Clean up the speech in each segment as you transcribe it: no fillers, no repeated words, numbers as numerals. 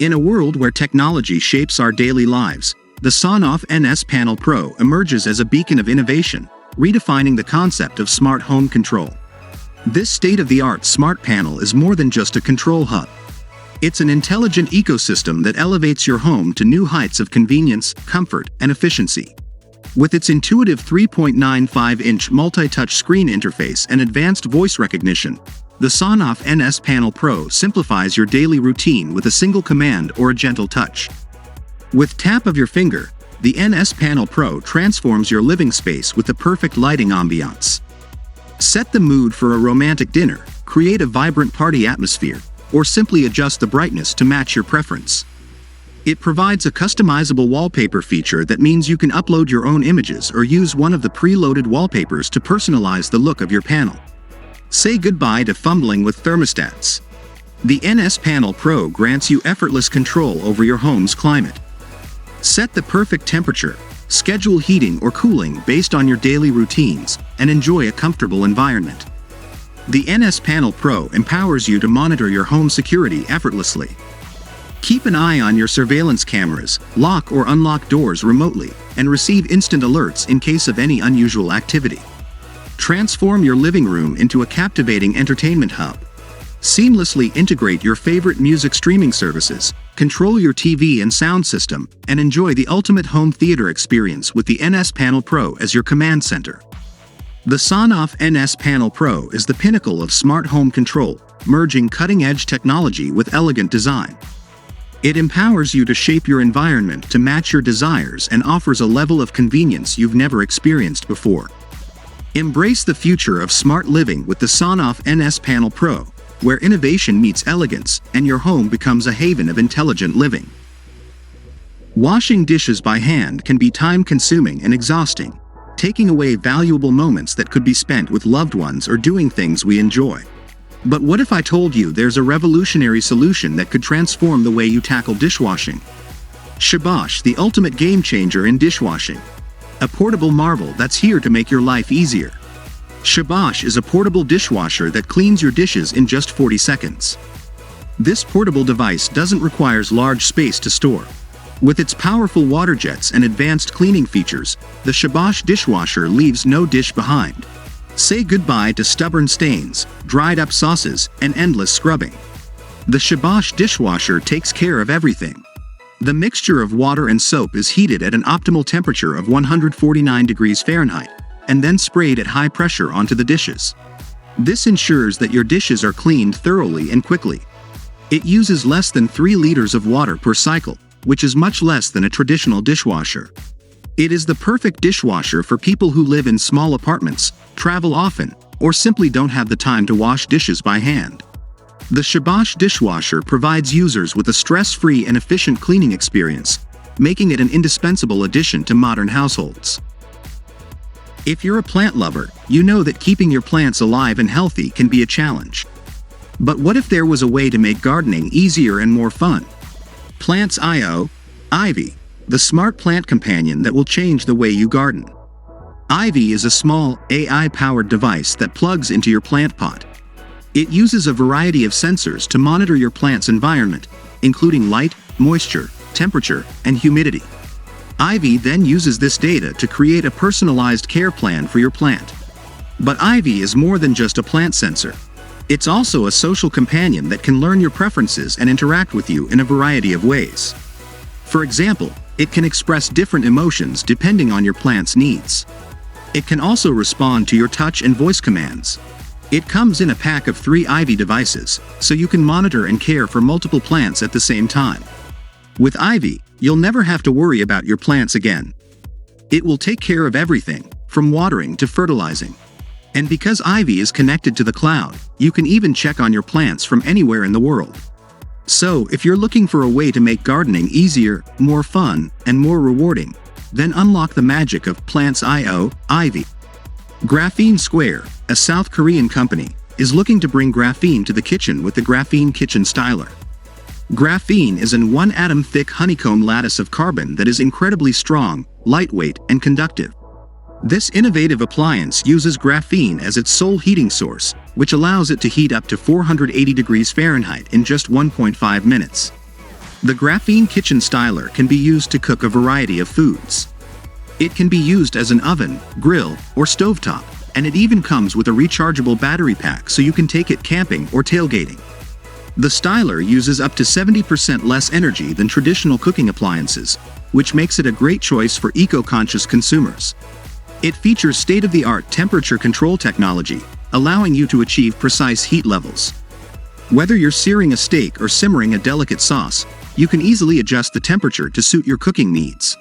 In a world where technology shapes our daily lives, the Sonoff NS Panel Pro emerges as a beacon of innovation, redefining the concept of smart home control. This state-of-the-art smart panel is more than just a control hub. It's an intelligent ecosystem that elevates your home to new heights of convenience, comfort, and efficiency. With its intuitive 3.95-inch multi-touch screen interface and advanced voice recognition, the Sonoff NS Panel Pro simplifies your daily routine with a single command or a gentle touch. With tap of your finger, the NS Panel Pro transforms your living space with the perfect lighting ambiance. Set the mood for a romantic dinner, create a vibrant party atmosphere, or simply adjust the brightness to match your preference. It provides a customizable wallpaper feature that means you can upload your own images or use one of the pre-loaded wallpapers to personalize the look of your panel. Say goodbye to fumbling with thermostats. The NS Panel Pro grants you effortless control over your home's climate. Set the perfect temperature, schedule heating or cooling based on your daily routines, and enjoy a comfortable environment. The NS Panel Pro empowers you to monitor your home security effortlessly. Keep an eye on your surveillance cameras, lock or unlock doors remotely, and receive instant alerts in case of any unusual activity. Transform your living room into a captivating entertainment hub. Seamlessly integrate your favorite music streaming services, control your TV and sound system, and enjoy the ultimate home theater experience with the NS Panel Pro as your command center. The Sonoff NS Panel Pro is the pinnacle of smart home control, merging cutting-edge technology with elegant design. It empowers you to shape your environment to match your desires and offers a level of convenience you've never experienced before. Embrace the future of smart living with the Sonoff NS Panel Pro, where innovation meets elegance and your home becomes a haven of intelligent living. Washing dishes by hand can be time-consuming and exhausting, taking away valuable moments that could be spent with loved ones or doing things we enjoy. But what if I told you there's a revolutionary solution that could transform the way you tackle dishwashing? Shabosh, the ultimate game-changer in dishwashing. A portable marvel that's here to make your life easier. Shabosh is a portable dishwasher that cleans your dishes in just 40 seconds. This portable device doesn't require large space to store. With its powerful water jets and advanced cleaning features, the Shabosh dishwasher leaves no dish behind. Say goodbye to stubborn stains, dried-up sauces, and endless scrubbing. The Shabosh dishwasher takes care of everything. The mixture of water and soap is heated at an optimal temperature of 149 degrees Fahrenheit, and then sprayed at high pressure onto the dishes. This ensures that your dishes are cleaned thoroughly and quickly. It uses less than 3 liters of water per cycle, which is much less than a traditional dishwasher. It is the perfect dishwasher for people who live in small apartments, travel often, or simply don't have the time to wash dishes by hand. The Shabosh dishwasher provides users with a stress-free and efficient cleaning experience, making it an indispensable addition to modern households. If you're a plant lover, you know that keeping your plants alive and healthy can be a challenge. But what if there was a way to make gardening easier and more fun? PlantsIO, Ivy, the smart plant companion that will change the way you garden. Ivy is a small, AI-powered device that plugs into your plant pot. It uses a variety of sensors to monitor your plant's environment, including light, moisture, temperature, and humidity. Ivy then uses this data to create a personalized care plan for your plant. But Ivy is more than just a plant sensor. It's also a social companion that can learn your preferences and interact with you in a variety of ways. For example, it can express different emotions depending on your plant's needs. It can also respond to your touch and voice commands. It comes in a pack of 3 Ivy devices, so you can monitor and care for multiple plants at the same time. With Ivy, you'll never have to worry about your plants again. It will take care of everything, from watering to fertilizing. And because Ivy is connected to the cloud, you can even check on your plants from anywhere in the world. So, if you're looking for a way to make gardening easier, more fun, and more rewarding, then unlock the magic of PlantsIO, Ivy. Graphene Square, a South Korean company, is looking to bring graphene to the kitchen with the Graphene Kitchen Styler. Graphene is an 1-atom-thick honeycomb lattice of carbon that is incredibly strong, lightweight, and conductive. This innovative appliance uses graphene as its sole heating source, which allows it to heat up to 480 degrees Fahrenheit in just 1.5 minutes. The Graphene kitchen styler can be used to cook a variety of foods. It can be used as an oven, grill, or stovetop, and it even comes with a rechargeable battery pack so you can take it camping or tailgating. The styler uses up to 70% less energy than traditional cooking appliances, which makes it a great choice for eco-conscious consumers. It features state-of-the-art temperature control technology, allowing you to achieve precise heat levels. Whether you're searing a steak or simmering a delicate sauce, you can easily adjust the temperature to suit your cooking needs.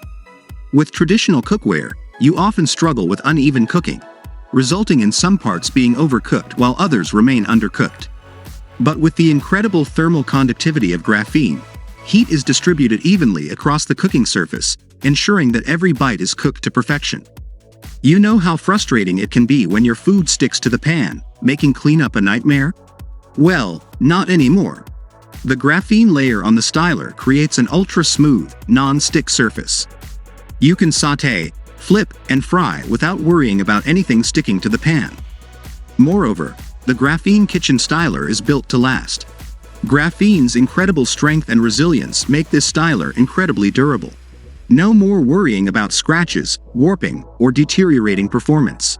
With traditional cookware, you often struggle with uneven cooking, resulting in some parts being overcooked while others remain undercooked. But with the incredible thermal conductivity of graphene, heat is distributed evenly across the cooking surface, ensuring that every bite is cooked to perfection. You know how frustrating it can be when your food sticks to the pan, making cleanup a nightmare? Well, not anymore. The graphene layer on the styler creates an ultra-smooth, non-stick surface. You can sauté, flip, and fry without worrying about anything sticking to the pan. Moreover, the Graphene kitchen styler is built to last. Graphene's incredible strength and resilience make this styler incredibly durable. No more worrying about scratches, warping, or deteriorating performance.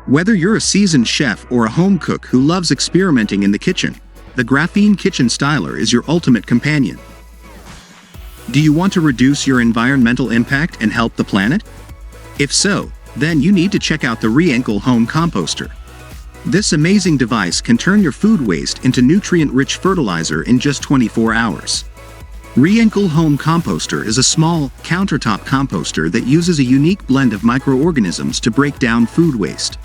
Whether you're a seasoned chef or a home cook who loves experimenting in the kitchen, the Graphene kitchen styler is your ultimate companion. Do you want to reduce your environmental impact and help the planet? If so, then you need to check out the Reencle home composter. This amazing device can turn your food waste into nutrient-rich fertilizer in just 24 hours. Reencle home composter is a small, countertop composter that uses a unique blend of microorganisms to break down food waste.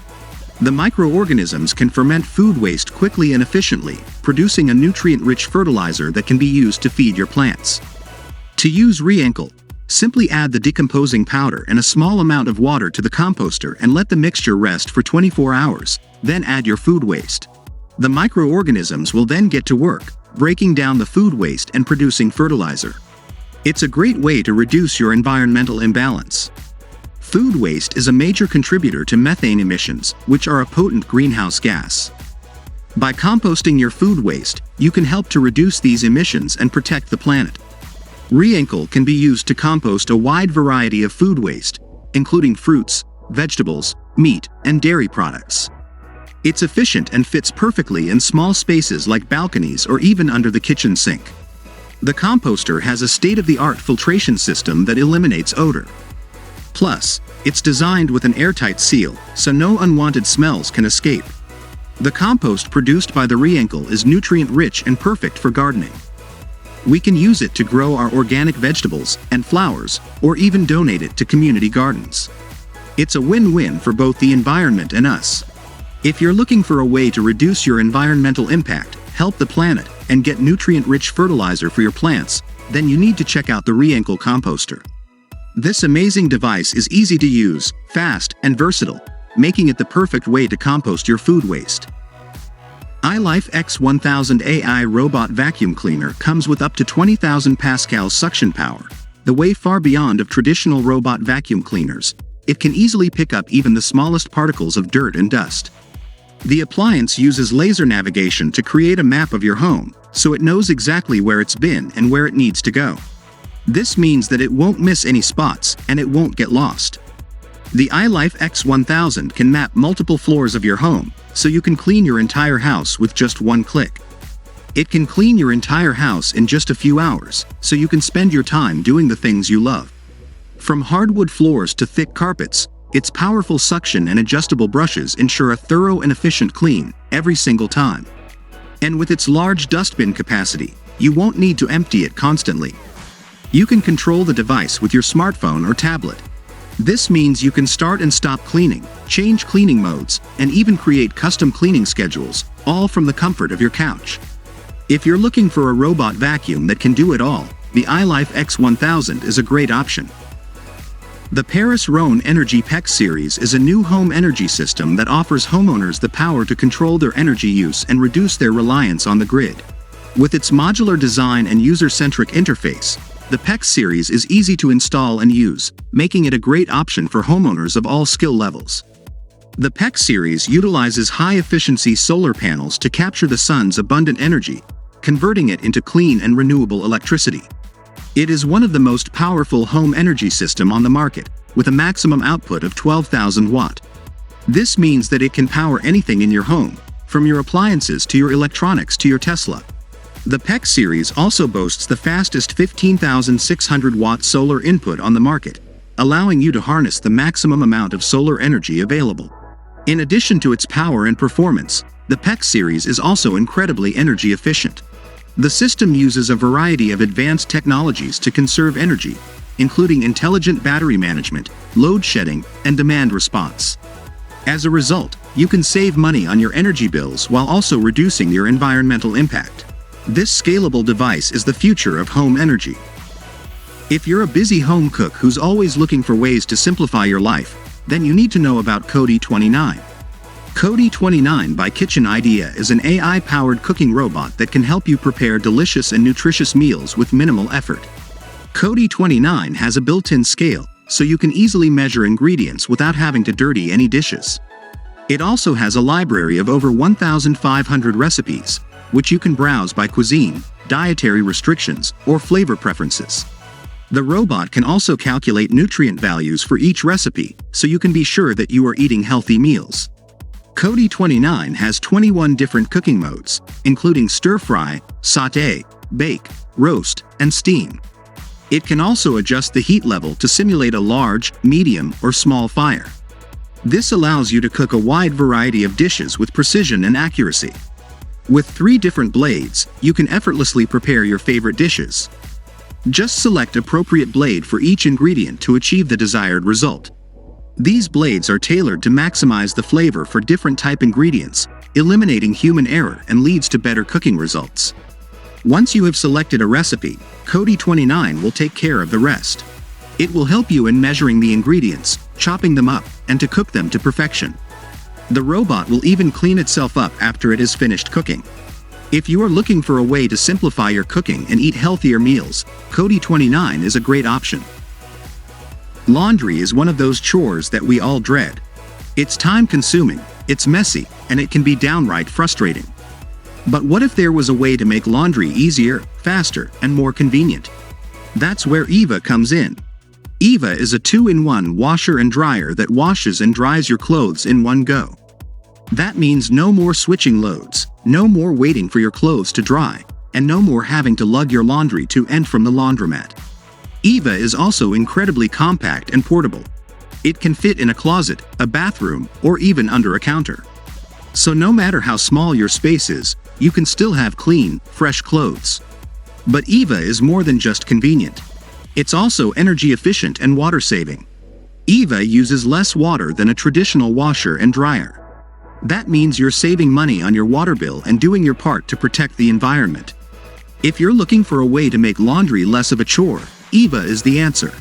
The microorganisms can ferment food waste quickly and efficiently, producing a nutrient-rich fertilizer that can be used to feed your plants. To use Reencle, simply add the decomposing powder and a small amount of water to the composter and let the mixture rest for 24 hours, then add your food waste. The microorganisms will then get to work, breaking down the food waste and producing fertilizer. It's a great way to reduce your environmental imbalance. Food waste is a major contributor to methane emissions, which are a potent greenhouse gas. By composting your food waste, you can help to reduce these emissions and protect the planet. Reencle can be used to compost a wide variety of food waste, including fruits, vegetables, meat, and dairy products. It's efficient and fits perfectly in small spaces like balconies or even under the kitchen sink. The composter has a state-of-the-art filtration system that eliminates odor. Plus, it's designed with an airtight seal, so no unwanted smells can escape. The compost produced by the Reencle is nutrient-rich and perfect for gardening. We can use it to grow our organic vegetables and flowers, or even donate it to community gardens. It's a win-win for both the environment and us. If you're looking for a way to reduce your environmental impact, help the planet, and get nutrient-rich fertilizer for your plants, then you need to check out the Reencle composter. This amazing device is easy to use, fast, and versatile, making it the perfect way to compost your food waste. ILIFE X1000 AI Robot Vacuum Cleaner comes with up to 20,000 pascals suction power, the way far beyond of traditional robot vacuum cleaners. It can easily pick up even the smallest particles of dirt and dust. The appliance uses laser navigation to create a map of your home, so it knows exactly where it's been and where it needs to go. This means that it won't miss any spots, and it won't get lost. The ILIFE X1000 can map multiple floors of your home, so you can clean your entire house with just one click. It can clean your entire house in just a few hours, so you can spend your time doing the things you love. From hardwood floors to thick carpets, its powerful suction and adjustable brushes ensure a thorough and efficient clean every single time. And with its large dustbin capacity, you won't need to empty it constantly. You can control the device with your smartphone or tablet. This means you can start and stop cleaning, change cleaning modes, and even create custom cleaning schedules, all from the comfort of your couch. If you're looking for a robot vacuum that can do it all, the ILIFE X1000 is a great option. The Paris Rhône Energy PEX series is a new home energy system that offers homeowners the power to control their energy use and reduce their reliance on the grid. With its modular design and user-centric interface, the PEX series is easy to install and use, making it a great option for homeowners of all skill levels. The PEX series utilizes high-efficiency solar panels to capture the sun's abundant energy, converting it into clean and renewable electricity. It is one of the most powerful home energy system on the market, with a maximum output of 12,000 watt. This means that it can power anything in your home, from your appliances to your electronics to your Tesla. The PEC series also boasts the fastest 15,600 watt solar input on the market, allowing you to harness the maximum amount of solar energy available. In addition to its power and performance, the PEC series is also incredibly energy efficient. The system uses a variety of advanced technologies to conserve energy, including intelligent battery management, load shedding, and demand response. As a result, you can save money on your energy bills while also reducing your environmental impact. This scalable device is the future of home energy. If you're a busy home cook who's always looking for ways to simplify your life, then you need to know about KODY 29. KODY 29 by Kitchen Idea is an AI-powered cooking robot that can help you prepare delicious and nutritious meals with minimal effort. KODY 29 has a built-in scale, so you can easily measure ingredients without having to dirty any dishes. It also has a library of over 1,500 recipes, which you can browse by cuisine, dietary restrictions, or flavor preferences. The robot can also calculate nutrient values for each recipe, so you can be sure that you are eating healthy meals. KODY 29 has 21 different cooking modes, including stir-fry, sauté, bake, roast, and steam. It can also adjust the heat level to simulate a large, medium, or small fire. This allows you to cook a wide variety of dishes with precision and accuracy. With 3 different blades, you can effortlessly prepare your favorite dishes. Just select appropriate blade for each ingredient to achieve the desired result. These blades are tailored to maximize the flavor for different type ingredients, eliminating human error and leads to better cooking results. Once you have selected a recipe, KODY 29 will take care of the rest. It will help you in measuring the ingredients, chopping them up, and to cook them to perfection. The robot will even clean itself up after it is finished cooking. If you are looking for a way to simplify your cooking and eat healthier meals, KODY 29 is a great option. Laundry is one of those chores that we all dread. It's time-consuming, it's messy, and it can be downright frustrating. But what if there was a way to make laundry easier, faster, and more convenient? That's where Eeva comes in. Eeva is a 2-in-1 washer and dryer that washes and dries your clothes in one go. That means no more switching loads, no more waiting for your clothes to dry, and no more having to lug your laundry to and from the laundromat. Eeva is also incredibly compact and portable. It can fit in a closet, a bathroom, or even under a counter. So no matter how small your space is, you can still have clean, fresh clothes. But Eeva is more than just convenient. It's also energy efficient and water saving. Eeva uses less water than a traditional washer and dryer. That means you're saving money on your water bill and doing your part to protect the environment. If you're looking for a way to make laundry less of a chore, Eeva is the answer.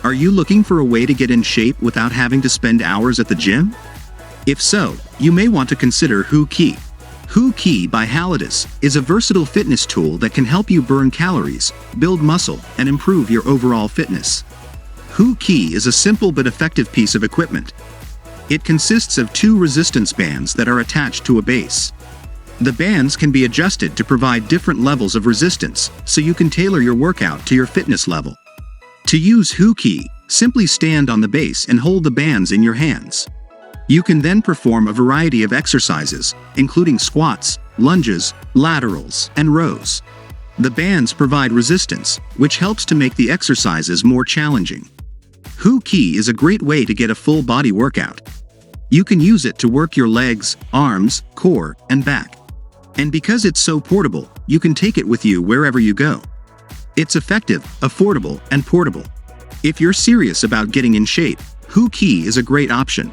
Are you looking for a way to get in shape without having to spend hours at the gym? If so, you may want to consider HooKee. HooKee by Halytus is a versatile fitness tool that can help you burn calories, build muscle, and improve your overall fitness. HooKee is a simple but effective piece of equipment. It consists of 2 resistance bands that are attached to a base. The bands can be adjusted to provide different levels of resistance, so you can tailor your workout to your fitness level. To use HooKee, simply stand on the base and hold the bands in your hands. You can then perform a variety of exercises, including squats, lunges, laterals, and rows. The bands provide resistance, which helps to make the exercises more challenging. HooKee is a great way to get a full body workout. You can use it to work your legs, arms, core, and back. And because it's so portable, you can take it with you wherever you go. It's effective, affordable, and portable. If you're serious about getting in shape, HooKee is a great option.